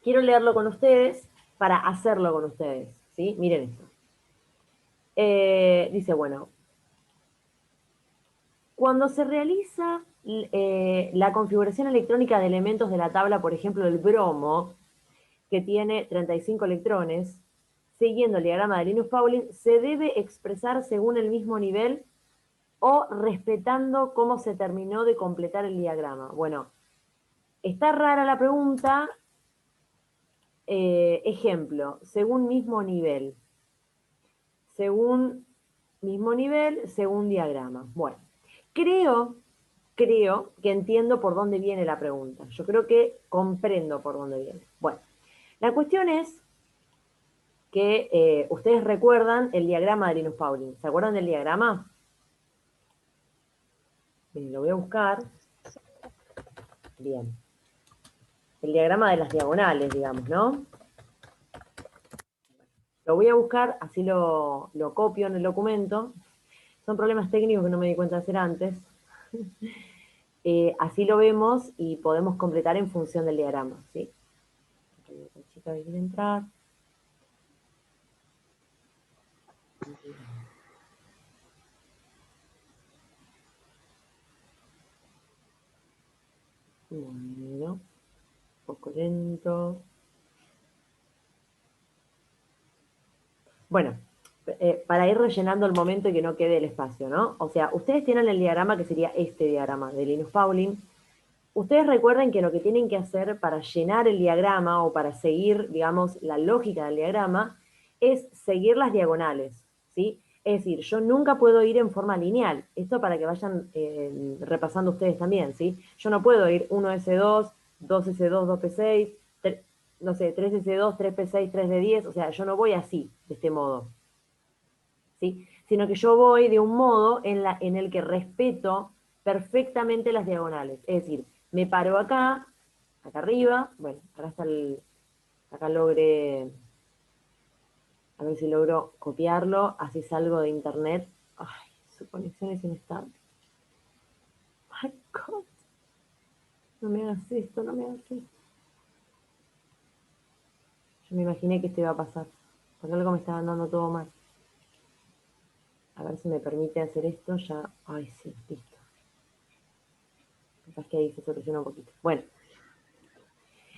quiero leerlo con ustedes para hacerlo con ustedes, ¿sí? Miren esto. Dice, bueno, cuando se realiza la configuración electrónica de elementos de la tabla, por ejemplo, el bromo, que tiene 35 electrones, siguiendo el diagrama de Linus Pauling, se debe expresar según el mismo nivel o respetando cómo se terminó de completar el diagrama. Bueno, está rara la pregunta. Ejemplo, según mismo nivel. Según mismo nivel, según diagrama. Bueno, creo que entiendo por dónde viene la pregunta. Yo creo que comprendo por dónde viene. Bueno, la cuestión es que ustedes recuerdan el diagrama de Linus Pauling. ¿Se acuerdan del diagrama? Bien, lo voy a buscar. Bien. El diagrama de las diagonales, digamos, ¿no? Lo voy a buscar, así lo copio en el documento. Son problemas técnicos que no me di cuenta de hacer antes. Así lo vemos y podemos completar en función del diagrama, ¿sí? La chica quiere entrar. Bueno, un poco lento. Bueno, para ir rellenando el momento y que no quede el espacio, ¿no? O sea, ustedes tienen el diagrama que sería este diagrama de Linus Pauling. Ustedes recuerden que lo que tienen que hacer para llenar el diagrama o para seguir, digamos, la lógica del diagrama es seguir las diagonales, ¿sí? Es decir, yo nunca puedo ir en forma lineal. Esto para que vayan repasando ustedes también, ¿sí? Yo no puedo ir 1S2, 2S2, 2P6, no sé, 3S2, 3P6, 3D10, o sea, yo no voy así, de este modo, ¿sí? Sino que yo voy de un modo en el que respeto perfectamente las diagonales. Es decir, me paro acá arriba, bueno, acá logré, a ver si logro copiarlo, así salgo de internet. Ay, su conexión es inestable. Ay, God. No me hagas esto, no me hagas esto. Yo me imaginé que esto iba a pasar, porque algo me estaba andando todo mal. A ver si me permite hacer esto ya. Ay, sí, listo. Capaz que ahí se soluciona un poquito. Bueno,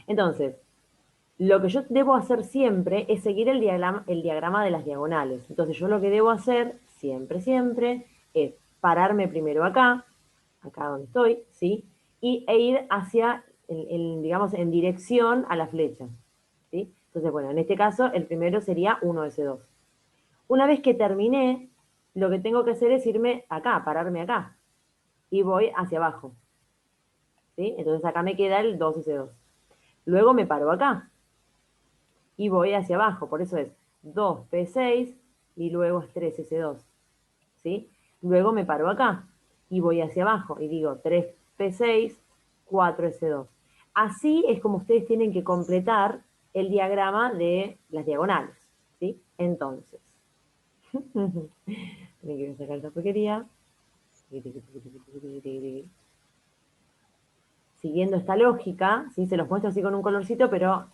entonces, lo que yo debo hacer siempre es seguir el diagrama de las diagonales. Entonces yo lo que debo hacer siempre, siempre, es pararme primero acá donde estoy, ¿sí? E ir hacia, digamos, en dirección a la flecha, ¿sí? Entonces, bueno, en este caso el primero sería 1S2. Una vez que terminé, lo que tengo que hacer es irme acá, pararme acá, y voy hacia abajo, ¿sí? Entonces acá me queda el 2S2. Luego me paro acá, y voy hacia abajo, por eso es 2P6 y luego es 3S2, ¿sí? Luego me paro acá y voy hacia abajo y digo 3P6, 4S2. Así es como ustedes tienen que completar el diagrama de las diagonales, ¿sí? Entonces, me quiero sacar esta porquería. Siguiendo esta lógica, ¿sí? Se los muestro así con un colorcito, pero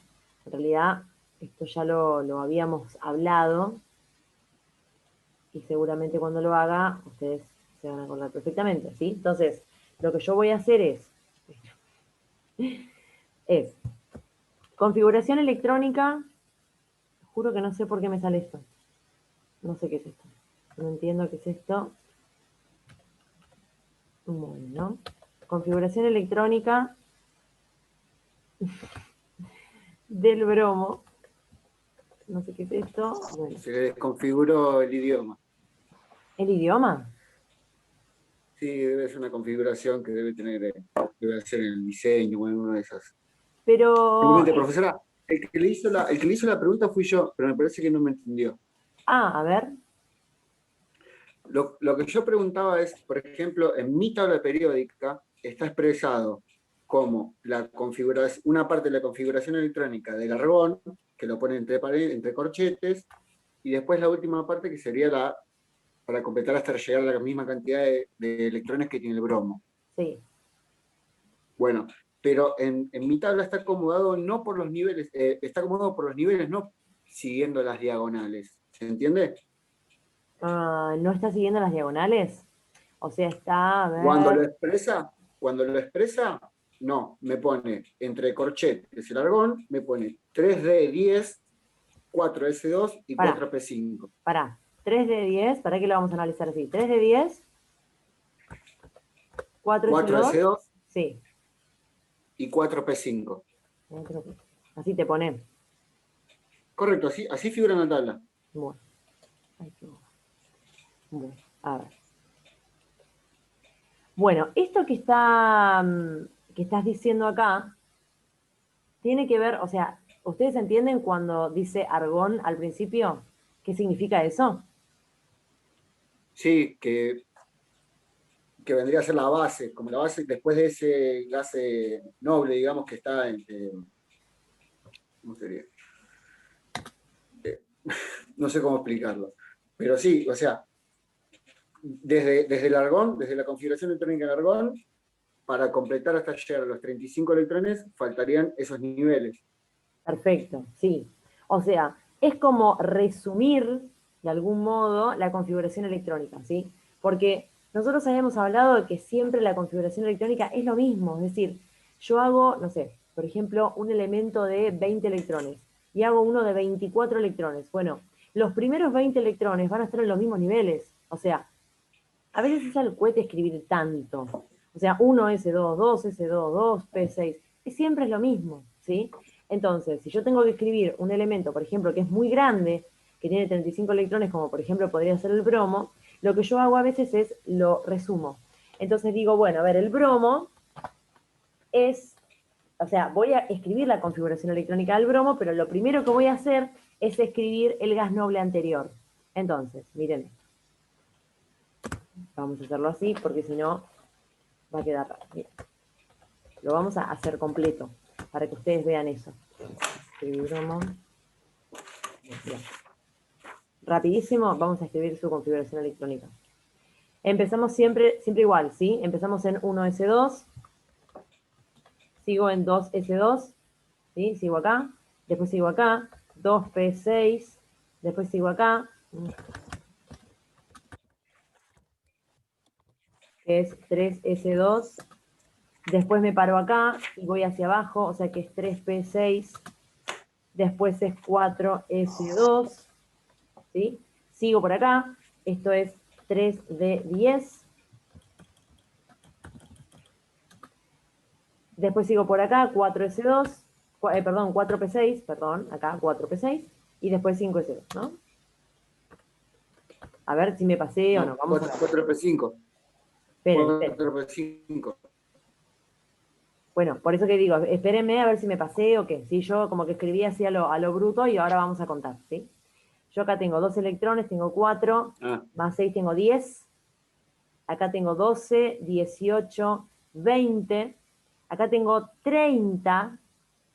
en realidad esto ya lo habíamos hablado y seguramente cuando lo haga ustedes se van a acordar perfectamente, ¿sí? Entonces, lo que yo voy a hacer es configuración electrónica. Juro que no sé por qué me sale esto. No sé qué es esto. No entiendo qué es esto. Bueno, configuración electrónica del bromo. No sé qué es esto. Bueno, Se le desconfiguró el idioma. ¿el idioma? Sí, debe ser una configuración que debe tener, debe hacer el diseño o en una de esas. Pero, Igualmente, profesora, el que le hizo la pregunta fui yo, pero me parece que no me entendió. a ver. Lo que yo preguntaba es, por ejemplo, en mi tabla periódica está expresado como una parte de la configuración electrónica del argón, que lo pone entre corchetes, y después la última parte que sería para completar hasta llegar a la misma cantidad de electrones que tiene el bromo. Sí. Bueno, pero en mi tabla está acomodado no por los niveles, está acomodado por los niveles, no siguiendo las diagonales. ¿Se entiende? Ah, ¿no está siguiendo las diagonales? O sea, está, a Cuando ver, lo expresa, cuando lo expresa, no, me pone entre corchet, que es el argón, me pone 3D10, 4S2 y pará, 4P5. pará. 3 de 10, ¿para qué lo vamos a analizar así? 3 de 10, 4 S2, 4S2 sí. y 4P5. Así te pone. Correcto, así figura en la tabla. Bueno, ay, bueno, a ver. Bueno, esto que está, que estás diciendo acá, tiene que ver, o sea, ¿ustedes entienden cuando dice argón al principio? ¿Qué significa eso? Sí, que vendría a ser la base, como la base después de ese gas noble, digamos, que está en, ¿cómo sería? No sé cómo explicarlo. Pero sí, o sea, desde el argón, desde la configuración electrónica del argón, para completar hasta llegar a los 35 electrones, faltarían esos niveles. Perfecto, sí. O sea, es como resumir de algún modo la configuración electrónica, ¿sí? Porque nosotros habíamos hablado de que siempre la configuración electrónica es lo mismo, es decir, yo hago, no sé, por ejemplo, un elemento de 20 electrones y hago uno de 24 electrones. Bueno, los primeros 20 electrones van a estar en los mismos niveles, o sea, a veces es al cohete escribir tanto. O sea, 1S2, 2S2, 2P6, y siempre es lo mismo, ¿sí? Entonces, si yo tengo que escribir un elemento, por ejemplo, que es muy grande, que tiene 35 electrones, como por ejemplo podría ser el bromo, lo que yo hago a veces es lo resumo. Entonces digo, bueno, a ver, el bromo es, o sea, voy a escribir la configuración electrónica del bromo, pero lo primero que voy a hacer es escribir el gas noble anterior. Entonces, miren, vamos a hacerlo así, porque si no, va a quedar raro. Mira, lo vamos a hacer completo para que ustedes vean eso. Rapidísimo, vamos a escribir su configuración electrónica. Empezamos siempre igual, ¿sí? Empezamos en 1S2, sigo en 2S2, ¿sí? Sigo acá, después sigo acá, 2P6, después sigo acá, que es 3S2, después me paro acá y voy hacia abajo, o sea que es 3P6, después es 4S2, ¿sí? Sigo por acá, esto es 3D10, después sigo por acá, 4S2, perdón, 4P6, perdón, acá 4P6, y después 5S2, ¿no? A ver si me pasé o no, No, vamos a 4, ver. 4P5. Esperen, esperen. 4P5. Bueno, por eso que digo, espérenme a ver si me pasé o qué, ¿sí? Yo como que escribí así a lo bruto y ahora vamos a contar, ¿sí? Yo acá tengo 2 electrones, tengo 4, Ah, más 6 tengo 10, acá tengo 12, 18, 20, acá tengo 30,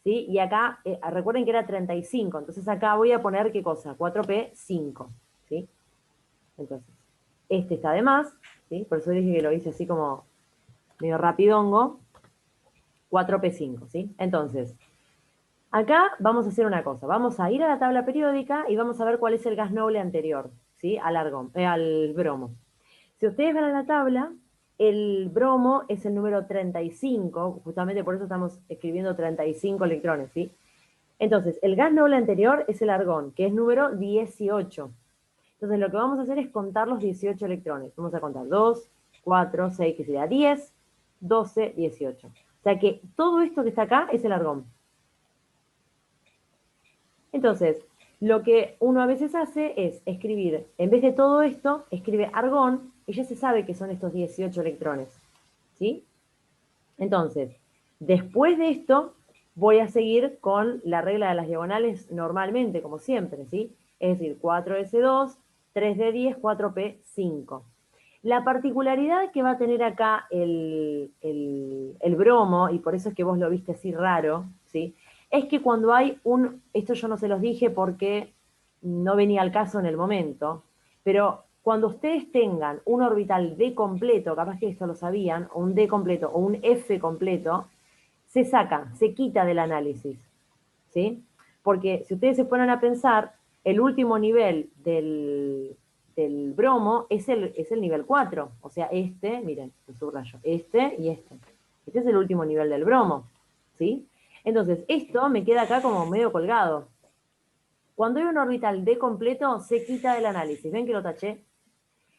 ¿sí? Y acá, recuerden que era 35, entonces acá voy a poner, ¿qué cosa? 4P5, ¿sí? Entonces, este está de más, ¿sí? Por eso dije que lo hice así como medio rapidongo, 4P5, ¿sí? Entonces, acá vamos a hacer una cosa, vamos a ir a la tabla periódica y vamos a ver cuál es el gas noble anterior, ¿sí? Al argón, al bromo. Si ustedes ven a la tabla, el bromo es el número 35, justamente por eso estamos escribiendo 35 electrones, ¿sí? Entonces, el gas noble anterior es el argón, que es número 18. Entonces, lo que vamos a hacer es contar los 18 electrones. Vamos a contar 2, 4, 6, que sería 10, 12, 18. O sea que todo esto que está acá es el argón. Entonces, lo que uno a veces hace es escribir, en vez de todo esto, escribe argón y ya se sabe que son estos 18 electrones. ¿Sí? Entonces, después de esto, voy a seguir con la regla de las diagonales normalmente, como siempre, ¿sí? Es decir, 4S2, 3D10, 4P5. La particularidad que va a tener acá el bromo, y por eso es que vos lo viste así raro, ¿sí? Es que cuando hay esto yo no se los dije porque no venía al caso en el momento, pero cuando ustedes tengan un orbital D completo, capaz que esto lo sabían, o un D completo o un F completo, se saca, se quita del análisis, ¿sí? Porque si ustedes se ponen a pensar, el último nivel del bromo es el nivel 4. O sea, este, miren, lo subrayo, este y este. Este es el último nivel del bromo, ¿sí? Entonces, esto me queda acá como medio colgado. Cuando hay un orbital D completo, se quita del análisis. ¿Ven que lo taché?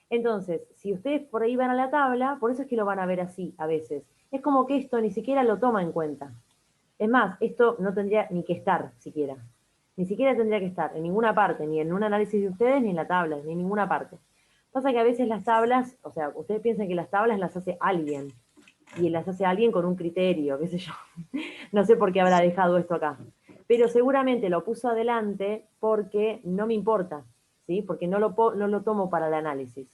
Entonces, si ustedes por ahí van a la tabla, por eso es que lo van a ver así a veces. Es como que esto ni siquiera lo toma en cuenta. Es más, esto no tendría ni que estar siquiera. Ni siquiera tendría que estar en ninguna parte, ni en un análisis de ustedes, ni en la tabla, ni en ninguna parte. Pasa que a veces las tablas, o sea, ustedes piensan que las tablas las hace alguien, y las hace alguien con un criterio, qué sé yo. No sé por qué habrá dejado esto acá. Pero seguramente lo puso adelante porque no me importa, ¿sí? Porque no lo tomo para el análisis.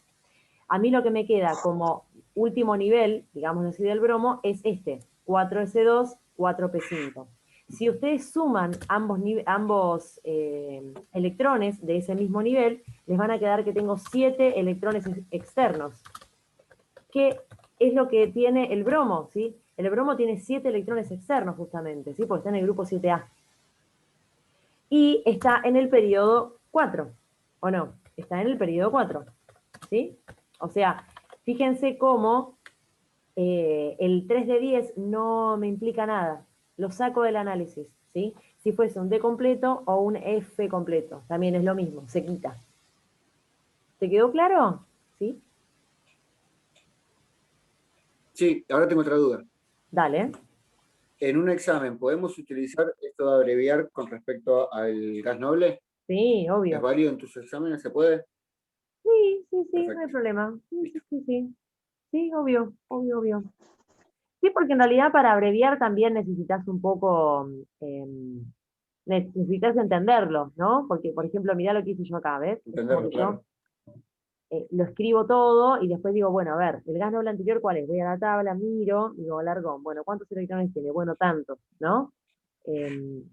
A mí lo que me queda como último nivel, digamos así, del bromo, es este, 4S2, 4P5. Si ustedes suman ambos electrones de ese mismo nivel, les van a quedar que tengo 7 electrones externos, que es lo que tiene el bromo, ¿sí? El bromo tiene 7 electrones externos justamente, ¿sí? Porque está en el grupo 7A. Y está en el periodo 4, ¿o no? Está en el periodo 4, ¿sí? O sea, fíjense cómo el 3 de 10 no me implica nada. Lo saco del análisis, ¿sí? Si fuese un D completo o un F completo, también es lo mismo, se quita. ¿Te quedó claro? ¿Sí? Sí, ahora tengo otra duda. Dale. En un examen, ¿podemos utilizar esto de abreviar con respecto al gas noble? Sí, ¿Es obvio. válido en tus exámenes? ¿Se puede? Sí, sí, sí, no hay Perfecto. problema. Sí, sí, Listo. sí, sí. Sí, obvio, obvio, obvio. Sí, porque en realidad para abreviar también necesitas un poco, necesitas entenderlo, ¿no? Porque, por ejemplo, mirá lo que hice yo acá, ¿ves? Es como Entenderlo, que yo claro. lo escribo todo y después digo, bueno, a ver, el gas noble anterior, ¿cuál es? Voy a la tabla, miro, digo, alargón, bueno, ¿cuántos electrones tiene? Bueno, tantos, ¿no? Eh,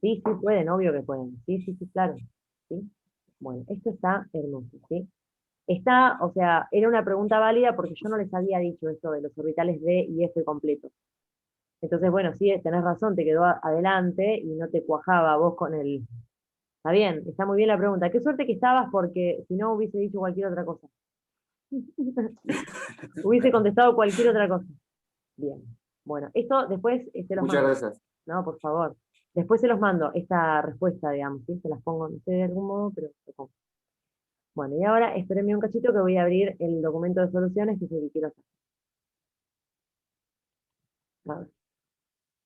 sí, sí pueden, obvio que pueden. Sí, sí, sí, claro. ¿Sí? Bueno, esto está hermoso, ¿sí? Está, o sea, era una pregunta válida porque yo no les había dicho esto de los orbitales D y F completos. Entonces, bueno, sí, tenés razón, te quedó adelante y no te cuajaba vos con el... Está bien, está muy bien la pregunta. Qué suerte que estabas porque si no hubiese dicho cualquier otra cosa. Hubiese contestado cualquier otra cosa. Bien. Bueno, esto después se los Muchas mando. gracias. No, por favor. Después se los mando, esta respuesta, digamos, ¿sí? Se las pongo, no sé de algún modo, pero se pongo. Bueno, y ahora espérenme un cachito que voy a abrir el documento de soluciones que es el que quiero hacer. A ver.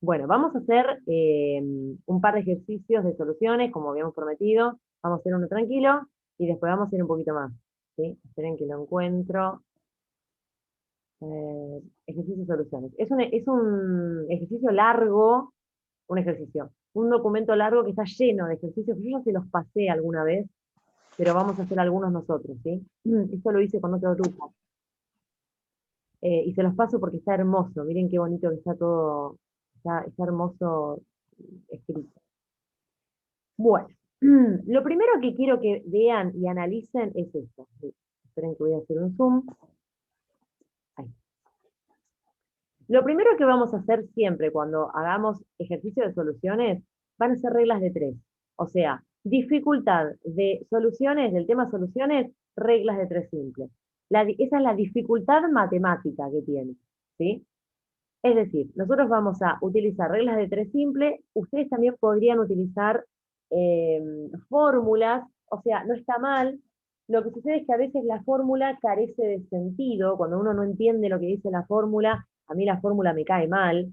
Bueno, vamos a hacer un par de ejercicios de soluciones, como habíamos prometido. Vamos a hacer uno tranquilo y después vamos a ir un poquito más. ¿Sí? Esperen que lo encuentro. Ejercicio de soluciones. Es un ejercicio largo, un documento largo que está lleno de ejercicios. Yo ya se los pasé alguna vez, pero vamos a hacer algunos nosotros, ¿sí? Esto lo hice con otro grupo. Y se los paso porque está hermoso. Miren qué bonito que está todo, está hermoso escrito. Bueno, lo primero que quiero que vean y analicen es esto. Esperen que voy a hacer un zoom. Ahí. Lo primero que vamos a hacer siempre cuando hagamos ejercicio de soluciones van a ser reglas de tres. O sea, dificultad de soluciones, del tema soluciones, reglas de tres simples. Esa es la dificultad matemática que tiene, ¿sí? Es decir, nosotros vamos a utilizar reglas de tres simples, ustedes también podrían utilizar eh, fórmulas, o sea, no está mal. Lo que sucede es que a veces la fórmula carece de sentido, cuando uno no entiende lo que dice la fórmula, a mí la fórmula me cae mal.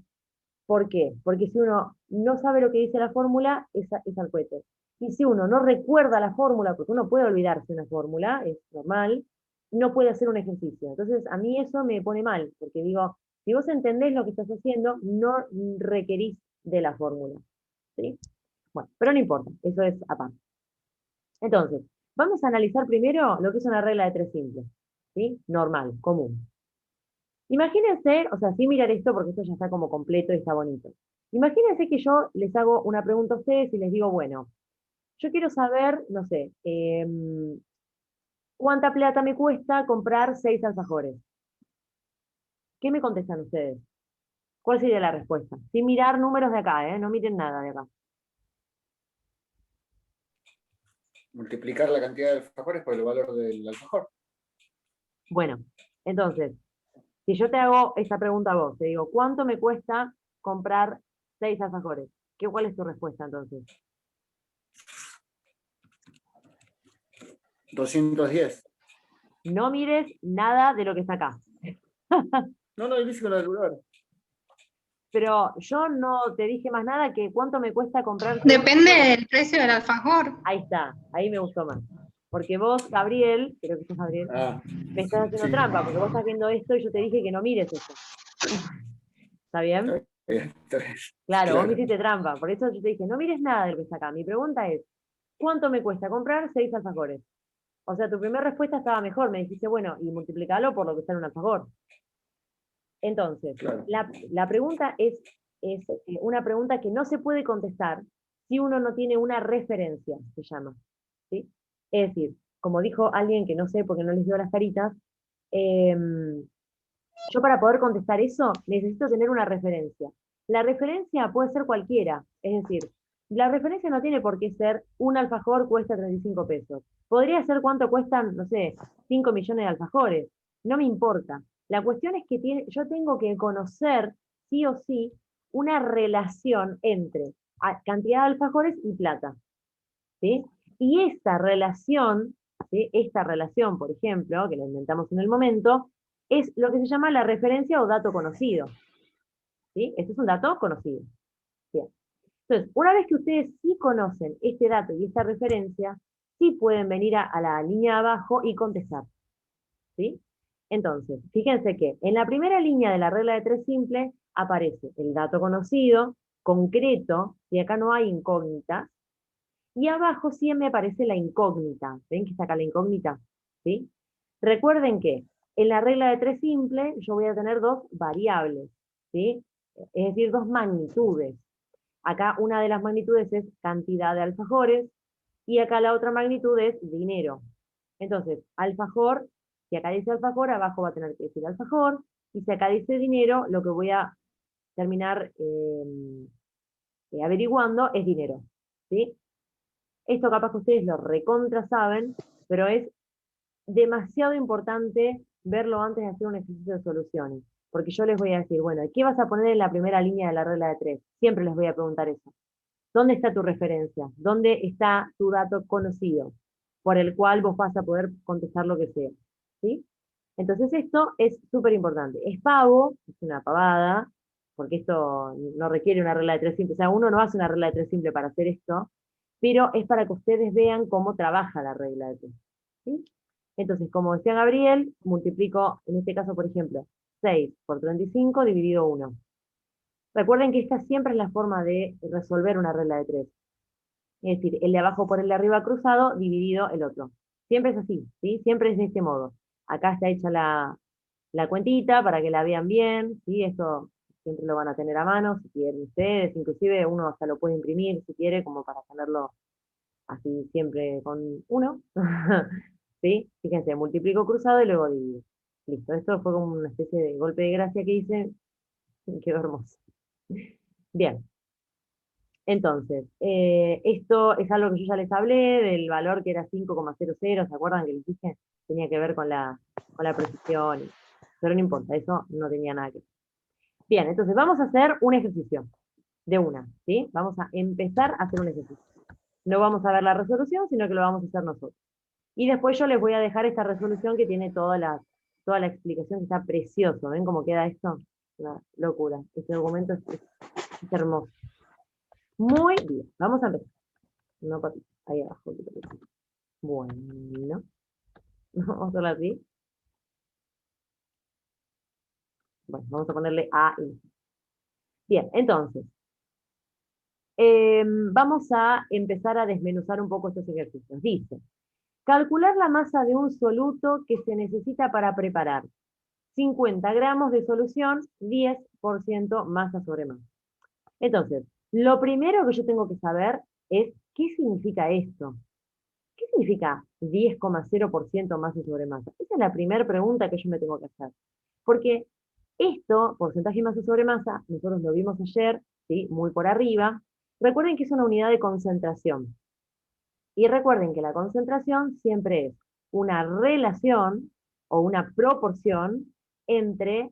¿Por qué? Porque si uno no sabe lo que dice la fórmula, es al cohete. Y si uno no recuerda la fórmula, porque uno puede olvidarse una fórmula, es normal, no puede hacer un ejercicio. Entonces, a mí eso me pone mal, porque digo, si vos entendés lo que estás haciendo, no requerís de la fórmula. ¿Sí? Bueno, pero no importa, eso es aparte. Entonces, vamos a analizar primero lo que es una regla de tres simples. ¿Sí? Normal, común. Imagínense, o sea, sin mirar esto porque esto ya está como completo y está bonito. Imagínense que yo les hago una pregunta a ustedes y les digo, bueno, yo quiero saber, no sé, ¿cuánta plata me cuesta comprar 6 alfajores? ¿Qué me contestan ustedes? ¿Cuál sería la respuesta? Sin mirar números de acá, ¿eh? No miren nada de acá. Multiplicar la cantidad de alfajores por el valor del alfajor. Bueno, entonces, si yo te hago esta pregunta a vos, te digo, ¿cuánto me cuesta comprar 6 alfajores? ¿Cuál es tu respuesta entonces? 210. No mires nada de lo que está acá. No, no, dice con el celular. Pero yo no te dije más nada que cuánto me cuesta comprar 6 Depende alfajores. del precio del alfajor. Ahí está, ahí me gustó más. Porque vos, Gabriel, creo que sos Gabriel, me estás haciendo Sí. trampa, porque vos estás viendo esto y yo te dije que no mires eso. ¿Está bien? Está bien. Claro, vos me Claro. hiciste trampa. Por eso yo te dije, no mires nada de lo que está acá. Mi pregunta es, ¿cuánto me cuesta comprar 6 alfajores? O sea, tu primera respuesta estaba mejor. Me dijiste, bueno, y multiplicalo por lo que está en un alfajor. Entonces, Claro. la pregunta es una pregunta que no se puede contestar si uno no tiene una referencia, se llama. ¿Sí? Es decir, como dijo alguien que no sé porque no les dio las caritas, yo para poder contestar eso necesito tener una referencia. La referencia puede ser cualquiera, es decir, la referencia no tiene por qué ser un alfajor cuesta 35 pesos. Podría ser cuánto cuestan, no sé, 5 millones de alfajores. No me importa. La cuestión es que yo tengo que conocer, sí o sí, una relación entre cantidad de alfajores y plata. ¿Sí? Y esta relación, por ejemplo, que la inventamos en el momento, es lo que se llama la referencia o dato conocido. ¿Sí? Este es un dato conocido. Bien. Entonces, una vez que ustedes sí conocen este dato y esta referencia, sí pueden venir a la línea de abajo y contestar. ¿Sí? Entonces, fíjense que en la primera línea de la regla de tres simple aparece el dato conocido, concreto, y acá no hay incógnitas, y abajo siempre aparece la incógnita. ¿Ven que está acá la incógnita? ¿Sí? Recuerden que en la regla de tres simple yo voy a tener dos variables, ¿sí? Es decir, dos magnitudes. Acá una de las magnitudes es cantidad de alfajores y acá la otra magnitud es dinero. Entonces, alfajor, si acá dice alfajor, abajo va a tener que decir alfajor, y si acá dice dinero, lo que voy a terminar averiguando es dinero. ¿Sí? Esto capaz que ustedes lo recontra saben, pero es demasiado importante verlo antes de hacer un ejercicio de soluciones. Porque yo les voy a decir, bueno, ¿qué vas a poner en la primera línea de la regla de tres? Siempre les voy a preguntar eso. ¿Dónde está tu referencia? ¿Dónde está tu dato conocido? Por el cual vos vas a poder contestar lo que sea. ¿Sí? Entonces esto es súper importante. Es pago, es una pavada, porque esto no requiere una regla de tres simple. O sea, uno no hace una regla de tres simple para hacer esto, pero es para que ustedes vean cómo trabaja la regla de tres. ¿Sí? Entonces, como decía Gabriel, multiplico, en este caso, por ejemplo, 6 por 35 dividido 1. Recuerden que esta siempre es la forma de resolver una regla de tres. Es decir, el de abajo por el de arriba cruzado dividido el otro. Siempre es así, ¿sí? Siempre es de este modo. Acá está hecha la cuentita para que la vean bien, ¿sí? Esto siempre lo van a tener a mano, si quieren ustedes, inclusive uno hasta lo puede imprimir si quiere, como para tenerlo así siempre con uno. ¿Sí? Fíjense, multiplico cruzado y luego divido. Listo, esto fue como una especie de golpe de gracia que hice, y quedó hermoso. Bien, entonces, esto es algo que yo ya les hablé, del valor que era 5,00, ¿se acuerdan que les dije? Tenía que ver con la precisión, pero no importa, eso no tenía nada que ver. Bien, entonces vamos a hacer un ejercicio de una, ¿sí? Vamos a empezar a hacer un ejercicio. No vamos a ver la resolución, sino que lo vamos a hacer nosotros. Y después yo les voy a dejar esta resolución que tiene toda la explicación, que está precioso. ¿Ven cómo queda esto? Una locura. Este documento es hermoso. Muy bien, vamos a empezar. No, papi, ahí abajo. Bueno, vamos a hacerlo así. Bueno, vamos a ponerle A y bien, entonces, vamos a empezar a desmenuzar un poco estos ejercicios. Dice, calcular la masa de un soluto que se necesita para preparar 50 gramos de solución, 10% masa sobre masa. Entonces, lo primero que yo tengo que saber es qué significa esto. ¿Qué significa 10,0% masa sobre masa? Esa es la primera pregunta que yo me tengo que hacer. Porque Esto, porcentaje masa sobre masa, nosotros lo vimos ayer, ¿sí? Muy por arriba. Recuerden que es una unidad de concentración. Y recuerden que la concentración siempre es una relación o una proporción entre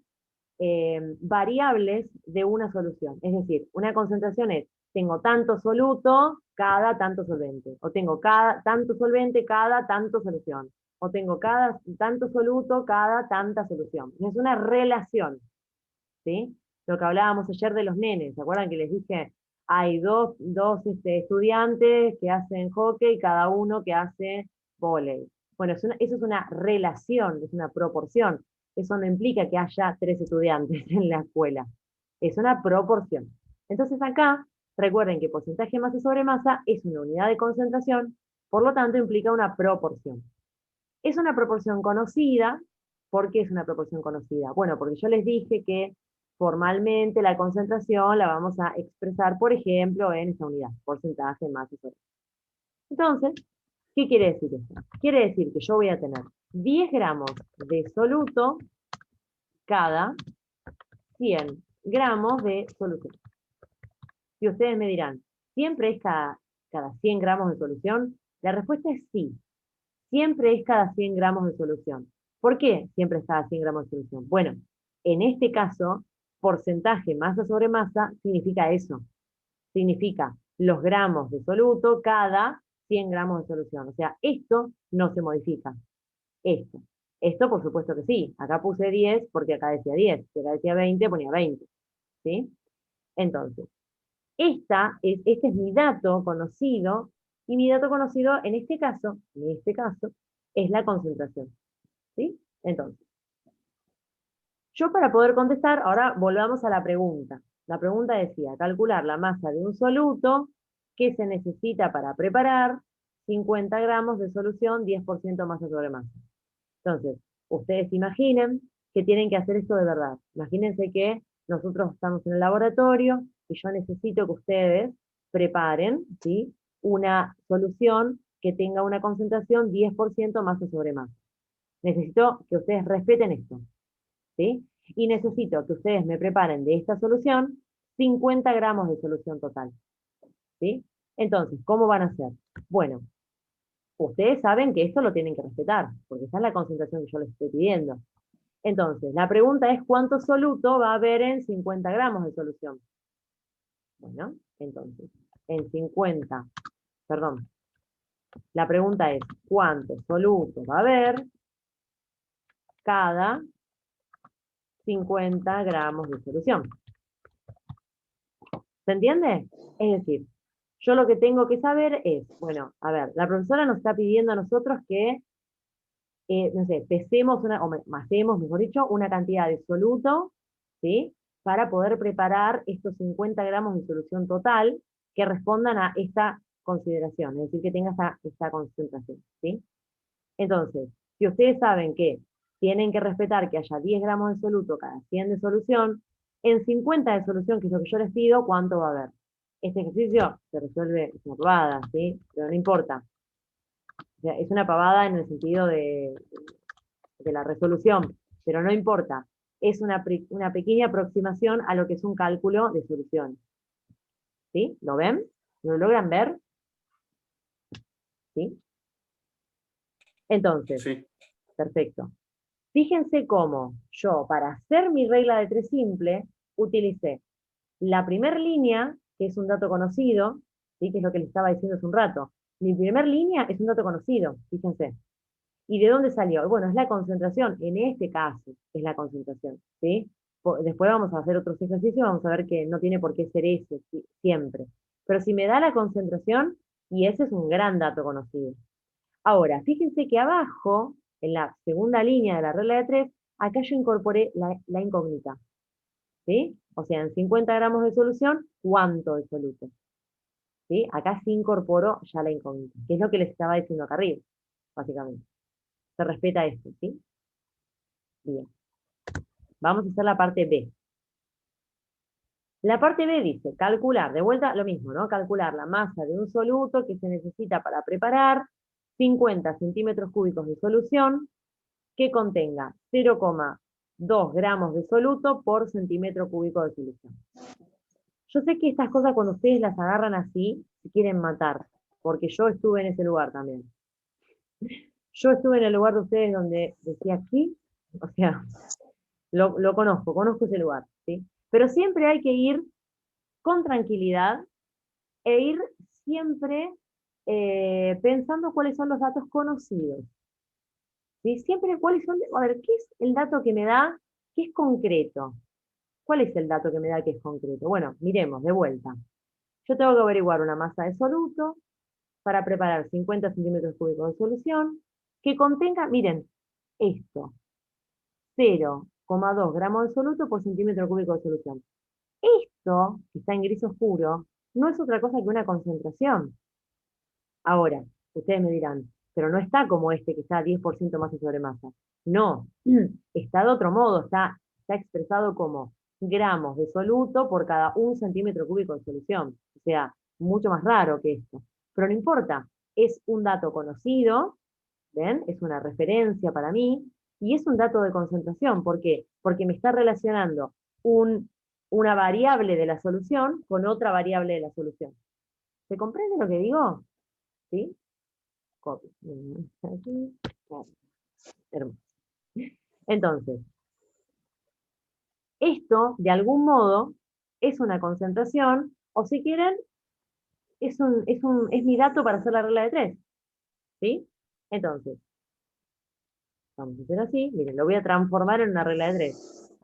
variables de una solución. Es decir, una concentración es, tengo tanto soluto cada tanto solvente, o tengo cada tanto solvente cada tanto solución, o tengo cada tanto soluto cada tanta solución. Es una relación, ¿sí? Lo que hablábamos ayer de los nenes, ¿se acuerdan que les dije? Hay dos estudiantes que hacen hockey, cada uno que hace vóley. Bueno, eso es una relación, es una proporción. Eso no implica que haya 3 estudiantes en la escuela. Es una proporción. Entonces acá, recuerden que porcentaje de masa sobre masa es una unidad de concentración, por lo tanto implica una proporción. Es una proporción conocida. ¿Por qué es una proporción conocida? Bueno, porque yo les dije que formalmente la concentración la vamos a expresar, por ejemplo, en esta unidad, porcentaje de masa sobre masa. Entonces, ¿qué quiere decir esto? Quiere decir que yo voy a tener 10 gramos de soluto cada 100 gramos de solución. Y ustedes me dirán, ¿siempre es cada 100 gramos de solución? La respuesta es sí. Siempre es cada 100 gramos de solución. ¿Por qué siempre es cada 100 gramos de solución? Bueno, en este caso, porcentaje masa sobre masa significa eso. Significa los gramos de soluto cada 100 gramos de solución. O sea, esto no se modifica. Esto. Esto, por supuesto que sí. Acá puse 10 porque acá decía 10. Si acá decía 20, ponía 20. ¿Sí? Entonces, este es mi dato conocido, y mi dato conocido en este caso, es la concentración. ¿Sí? Entonces, yo para poder contestar, ahora volvamos a la pregunta. La pregunta decía, calcular la masa de un soluto que se necesita para preparar 50 gramos de solución, 10% masa sobre masa. Entonces, ustedes imaginen que tienen que hacer esto de verdad. Imagínense que nosotros estamos en el laboratorio y yo necesito que ustedes preparen, ¿sí?, una solución que tenga una concentración 10% masa sobre masa. Necesito que ustedes respeten esto, ¿sí? Y necesito que ustedes me preparen de esta solución 50 gramos de solución total, ¿sí? Entonces, ¿cómo van a hacer? Bueno, ustedes saben que esto lo tienen que respetar, porque esa es la concentración que yo les estoy pidiendo. Entonces, la pregunta es ¿cuánto soluto va a haber en 50 gramos de solución? Bueno, entonces, en 50, perdón, la pregunta es ¿cuánto soluto va a haber cada 50 gramos de solución? ¿Se entiende? Es decir, yo lo que tengo que saber es, bueno, a ver, la profesora nos está pidiendo a nosotros que, no sé, pesemos, masemos, mejor dicho, una cantidad de soluto, ¿sí? Para poder preparar estos 50 gramos de solución total que respondan a esta consideración, es decir, que tenga esta concentración, ¿sí? Entonces, si ustedes saben que tienen que respetar que haya 10 gramos de soluto cada 100 de solución, en 50 de solución, que es lo que yo les pido, ¿cuánto va a haber? Este ejercicio se resuelve, es una pavada, ¿sí? Pero no importa. O sea, es una pavada en el sentido de la resolución, pero no importa. Es una pequeña aproximación a lo que es un cálculo de solución. ¿Sí? ¿Lo ven? ¿Lo logran ver? ¿Sí? Entonces, Sí. perfecto. Fíjense cómo yo, para hacer mi regla de 3 simple, utilicé la primera línea, que es un dato conocido, ¿sí?, que es lo que les estaba diciendo hace un rato. Mi primera línea es un dato conocido, fíjense. ¿Y de dónde salió? Bueno, es la concentración, en este caso es la concentración, ¿sí? Después vamos a hacer otros ejercicios y vamos a ver que no tiene por qué ser ese siempre. Pero si me da la concentración, y ese es un gran dato conocido. Ahora, fíjense que abajo, en la segunda línea de la regla de 3, acá yo incorporé la incógnita, ¿sí? O sea, en 50 gramos de solución, ¿cuánto de soluto? ¿Sí? Acá se incorporó ya la incógnita, que es lo que les estaba diciendo acá arriba, básicamente. Se respeta esto, ¿sí? Bien. Vamos a hacer la parte B. La parte B dice, calcular, de vuelta lo mismo, ¿no? Calcular la masa de un soluto que se necesita para preparar 50 centímetros cúbicos de solución que contenga 2 gramos de soluto por centímetro cúbico de solución. Yo sé que estas cosas cuando ustedes las agarran así, se quieren matar, porque yo estuve en ese lugar también. Yo estuve en el lugar de ustedes donde decía aquí, o sea, lo conozco ese lugar, ¿sí? Pero siempre hay que ir con tranquilidad e ir siempre pensando cuáles son los datos conocidos. ¿Sí? Siempre cuáles son, a ver, ¿qué es el dato que me da que es concreto? ¿Cuál es el dato que me da que es concreto? Bueno, miremos, de vuelta. Yo tengo que averiguar una masa de soluto para preparar 50 centímetros cúbicos de solución que contenga, miren, esto, 0,2 gramos de soluto por centímetro cúbico de solución. Esto, que está en gris oscuro, no es otra cosa que una concentración. Ahora, ustedes me dirán, pero no está como este que está 10% masa sobre masa. No, está de otro modo, está expresado como gramos de soluto por cada 1 centímetro cúbico de solución. O sea, mucho más raro que esto. Pero no importa, es un dato conocido, ¿ven? Es una referencia para mí, y es un dato de concentración. ¿Por qué? Porque me está relacionando una variable de la solución con otra variable de la solución. ¿Se comprende lo que digo? ¿Sí? Copy. Aquí. Hermoso. Entonces, esto, de algún modo, es una concentración, o si quieren, es mi dato para hacer la regla de 3. ¿Sí? Entonces, vamos a hacer así, miren, lo voy a transformar en una regla de 3.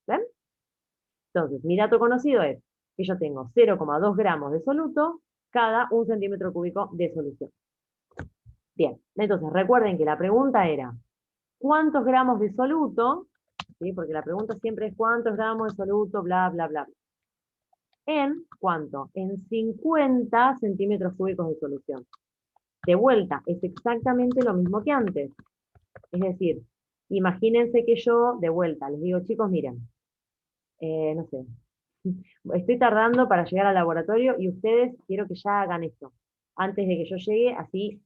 ¿Ven? Entonces, mi dato conocido es que yo tengo 0,2 gramos de soluto cada 1 centímetro cúbico de solución. Bien, entonces recuerden que la pregunta era, ¿cuántos gramos de soluto? ¿Sí? Porque la pregunta siempre es ¿cuántos gramos de soluto? Bla, bla, bla. ¿En cuánto? En 50 centímetros cúbicos de solución. De vuelta, es exactamente lo mismo que antes. Es decir, imagínense que yo, de vuelta, les digo, chicos, miren, no sé, estoy tardando para llegar al laboratorio y ustedes quiero que ya hagan esto. Antes de que yo llegue, así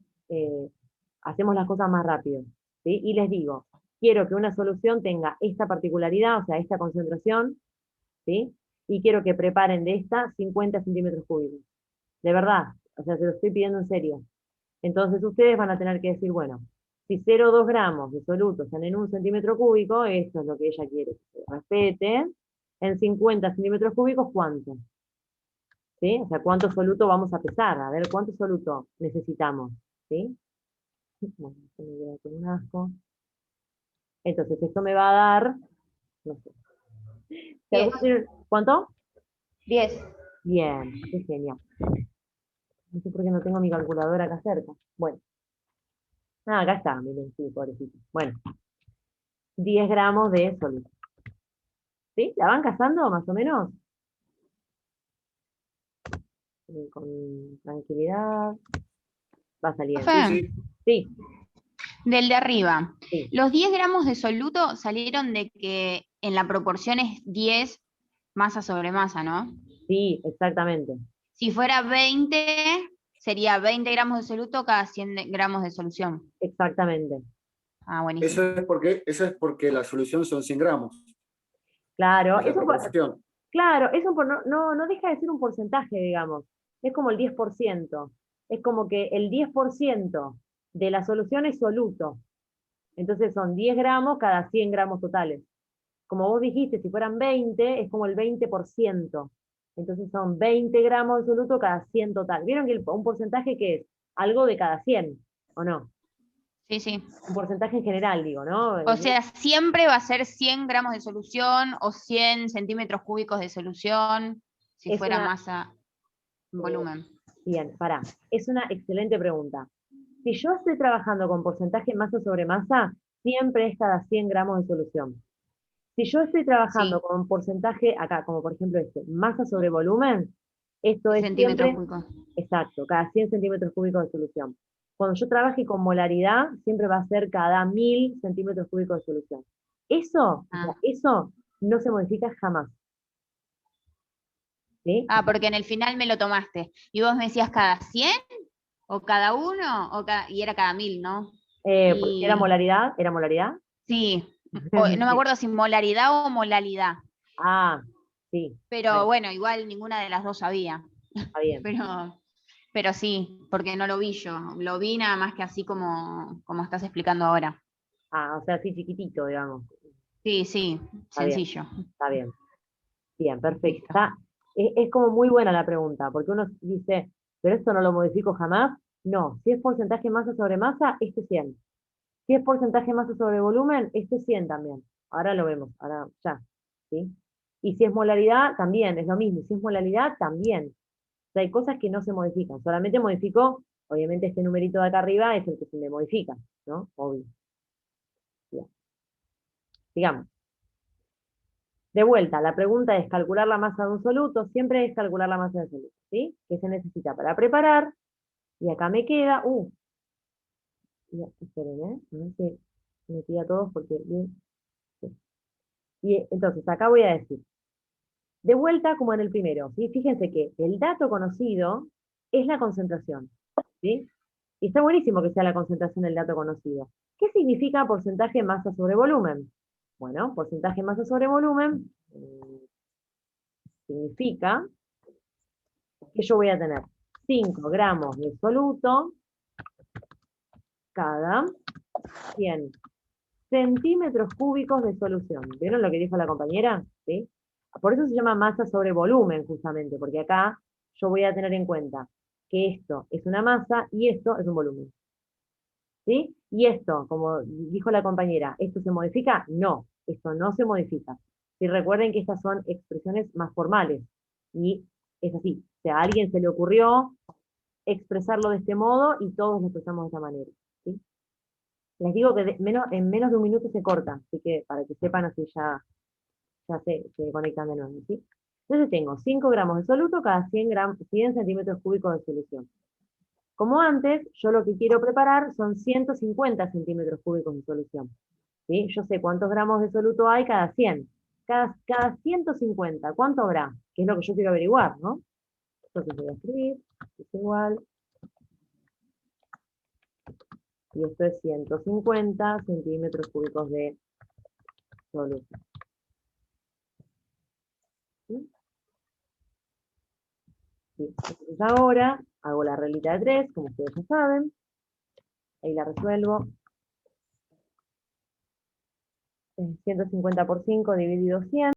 hacemos las cosas más rápido. ¿Sí? Y les digo, quiero que una solución tenga esta particularidad, o sea, esta concentración, ¿sí? Y quiero que preparen de esta 50 centímetros cúbicos. De verdad, o sea, se lo estoy pidiendo en serio. Entonces ustedes van a tener que decir, bueno, si 0,2 gramos de soluto están en 1 centímetro cúbico, esto es lo que ella quiere que se respete. En 50 centímetros cúbicos, ¿cuánto? ¿Sí? O sea, ¿cuánto soluto vamos a pesar? A ver, ¿cuánto soluto necesitamos? ¿Sí? Bueno, esto me queda con un asco. Entonces, esto me va a dar, no sé. Si 10. ¿Cuánto? 10. Bien, qué genial. No sé por qué no tengo mi calculadora acá cerca. Bueno. Ah, acá está, miren, sí, pobrecito. Bueno, 10 gramos de soluto. ¿Sí? ¿La van cazando más o menos? Con tranquilidad. Va saliendo. Sí, Profe, sí. Sí, del de arriba. sí, Los 10 gramos de soluto salieron de que en la proporción es 10 masa sobre masa, ¿no? sí, exactamente. Si fuera 20, sería 20 gramos de soluto cada 100 gramos de solución. Exactamente. Ah, buenísimo. Eso es porque la solución son 100 gramos, Claro, es la proporción. claro, eso no deja de ser un porcentaje, digamos. Es como el 10%. Es como que el 10% de la solución es soluto. Entonces son 10 gramos cada 100 gramos totales. Como vos dijiste, si fueran 20, es como el 20%. Entonces son 20 gramos de soluto cada 100 total. ¿Vieron que un porcentaje que es algo de cada 100, o no? Sí, sí. Un porcentaje en general, digo, ¿no? O sea, siempre va a ser 100 gramos de solución o 100 centímetros cúbicos de solución si Es fuera una, masa en volumen. bien, pará, es una excelente pregunta. Si yo estoy trabajando con porcentaje masa sobre masa, siempre es cada 100 gramos de solución. Si yo estoy trabajando Sí, con porcentaje, acá, como por ejemplo este, masa sobre volumen, esto de es centímetros siempre, cúbicos. exacto, cada 100 centímetros cúbicos de solución. Cuando yo trabaje con molaridad, siempre va a ser cada 1000 centímetros cúbicos de solución. Eso, o sea, Ah. eso no se modifica jamás. ¿Sí? Ah, porque en el final me lo tomaste. Y vos me decías cada 100 o cada uno y era cada 1000, ¿no? Porque era Y molaridad, era molaridad. sí, No me acuerdo si molaridad o molalidad. Ah, sí, Pero bueno, igual ninguna de las dos sabía. está bien. Pero sí, porque no lo vi yo. Lo vi nada más que así como estás explicando ahora. Ah, o sea, sí, chiquitito, digamos. Sí, sí, Está bien, sencillo. está bien. Bien, perfecto. Listo. Es como muy buena la pregunta, porque uno dice, pero esto no lo modifico jamás. No, si es porcentaje masa sobre masa, este 100. Si es porcentaje masa sobre volumen, este 100 también. Ahora lo vemos, ahora ya. ¿Sí? Y si es molaridad, también es lo mismo. Si es molaridad, también. O sea, hay cosas que no se modifican. Solamente modifico, obviamente este numerito de acá arriba es el que se me modifica, ¿no? Obvio. Bien. Digamos. De vuelta, la pregunta es calcular la masa de un soluto, siempre es calcular la masa de un soluto, ¿sí? ¿Qué se necesita para preparar? Y acá me queda, ya, esperen, a ver si metí a todos porque bien, sí. Y entonces, acá voy a decir, de vuelta como en el primero, ¿sí? Fíjense que el dato conocido es la concentración, ¿sí? Y está buenísimo que sea la concentración del dato conocido. ¿Qué significa porcentaje masa sobre volumen? Bueno, porcentaje masa sobre volumen significa que yo voy a tener 5 gramos de soluto cada 100 centímetros cúbicos de solución. ¿Vieron lo que dijo la compañera? ¿Sí? Por eso se llama masa sobre volumen, justamente, porque acá yo voy a tener en cuenta que esto es una masa y esto es un volumen. ¿Sí? Y esto, como dijo la compañera, ¿esto se modifica? No, esto no se modifica. Si recuerden que estas son expresiones más formales. Y es así. O sea, a alguien se le ocurrió expresarlo de este modo y todos lo expresamos de esta manera. ¿Sí? Les digo que en menos de un minuto se corta, así que para que sepan así ya se conectan de nuevo. ¿Sí? Entonces tengo 5 gramos de soluto cada 100 centímetros cúbicos de solución. Como antes, yo lo que quiero preparar son 150 centímetros cúbicos de solución. ¿Sí? Yo sé cuántos gramos de soluto hay cada 100. Cada 150, ¿cuánto habrá? Que es lo que yo quiero averiguar, ¿no? Entonces voy a escribir, es igual, y esto es 150 centímetros cúbicos de solución. ¿Sí? ¿Sí? Entonces ahora hago la reglita de 3, como ustedes ya saben, ahí la resuelvo. 150 por 5 dividido 100.